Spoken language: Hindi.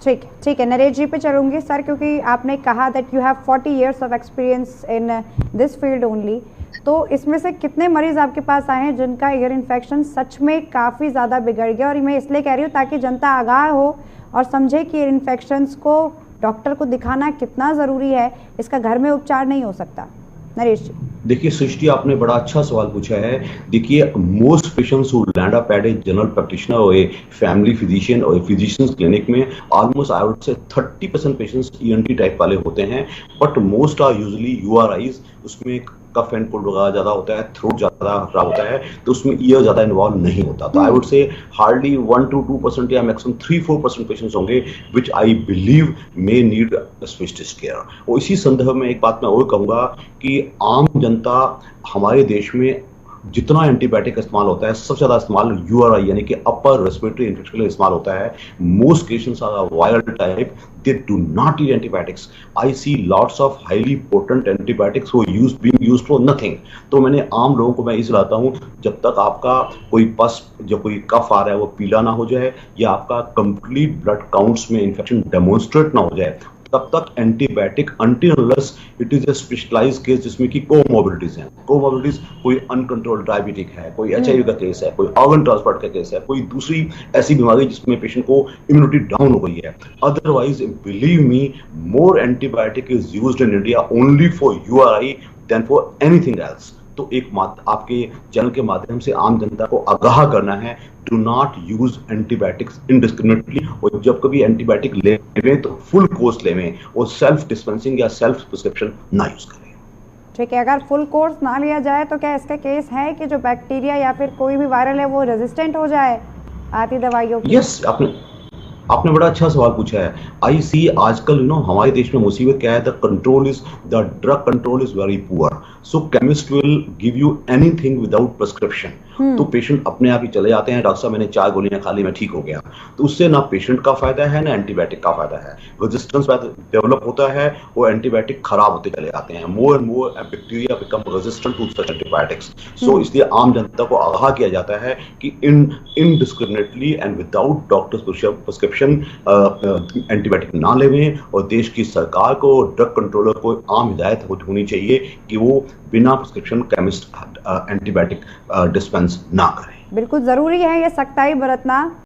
ठीक है, नरेश जी पे चलूंगी सर, क्योंकि आपने कहा that you have 40 years of experience in this field only. तो इसमें से कितने मरीज आपके पास आए हैं जिनका ईयर इन्फेक्शन सच में काफ़ी ज़्यादा बिगड़ गया? और मैं इसलिए कह रही हूँ ताकि जनता आगाह हो और समझे कि ईयर इन्फेक्शंस को डॉक्टर को दिखाना कितना ज़रूरी है, इसका घर में उपचार नहीं हो सकता। नरेश जी। देखिए सृष्टि, आपने बड़ा अच्छा सवाल पूछा है। देखिए, most patients who land up at a general practitioner और ए फैमिली फिजिशियन और फिजिशियंस क्लिनिक में ऑलमोस्ट आई वुड से 30% पेशेंट्स ईएनटी टाइप वाले होते हैं, बट मोस्ट आर यूजुअली यूआरआईज। उसमें कफ एंड कोल्ड वगैरह ज्यादा होता है, थ्रोट ज्यादा खराब होता है, तो उसमें ईयर ज्यादा इन्वॉल्व नहीं होता। तो I would say hardly 1 to 2% या मैक्सिमम 3-4% पेशेंट्स होंगे which I believe may need specialist care. और इसी संदर्भ में एक बात मैं और कहूंगा कि आम जनता हमारे देश में जितना एंटीबायोटिक इस्तेमाल होता है, सबसे ज्यादा इस्तेमाल यूआरआई यानी कि अपर रेस्पिरेटरी इन्फेक्शन के लिए इस्तेमाल होता है। Most cases are viral type, they do not eat antibiotics. I see lots of highly potent antibiotics वो बीइंग यूज्ड फॉर नथिंग। तो मैंने आम लोगों को मैं इस लाता हूं, जब तक आपका कोई पस जो कोई कफ आ रहा है वो पीला ना हो जाए या आपका कंप्लीट ब्लड काउंट्स में इन्फेक्शन डेमोन्स्ट्रेट ना हो जाए, तब तक antibiotic until unless it is a specialised case जिसमें कि कोमोबिलिटीज हैं। कोमोबिलिटीज कोई अनकंट्रोल्ड डायबिटिक है, कोई एचआईवी का केस है, कोई ऑर्गन ट्रांसप्लांट का केस है, कोई दूसरी ऐसी बीमारी जिसमें पेशेंट को इम्यूनिटी डाउन हो गई है। Otherwise believe me, more antibiotic is used in India only for URI then for anything else. तो एक आपके चैनल के माध्यम से आम जनता को आगाह करना है, do not use antibiotics indiscriminately. और जब कभी एंटीबायोटिक लेवें तो फुल कोर्स लेवें और सेल्फ डिस्पेंसिंग या सेल्फ प्रिस्क्रिप्शन ना यूज करें। ठीक है, अगर फुल कोर्स ना लिया जाए तो क्या इसका केस है कि जो बैक्टीरिया या फिर कोई भी वायरल है वो रेजिस्टेंट हो जाए आती दवाइयों की? यस, आपने बड़ा अच्छा सवाल पूछा है। आई सी आजकल हमारे देश में मुसीबत क्या है, the drug control is very poor. So chemist will give you anything without prescription. तो पेशेंट अपने आप ही चले जाते हैं, डॉक्टर साहब मैंने 4 गोलियां खा ली, मैं ठीक हो गया। तो उससे ना पेशेंट का फायदा है ना एंटीबायोटिक का फायदा है। रेजिस्टेंस डेवलप होता है और एंटीबायोटिक खराब होते चले जाते हैं। More and more bacteria become resistant to such antibiotics. So इसलिए आम जनता को आगाह किया जाता है कि indiscriminately and without doctors prescription antibiotic ना लेवें। और देश की सरकार को, ड्रग कंट्रोलर को आम हिदायत होनी चाहिए कि वो बिना प्रिस्क्रिप्शन केमिस्ट एंटीबायोटिक डिस्पेंस ना करें। बिल्कुल जरूरी है ये सख्ताई बरतना।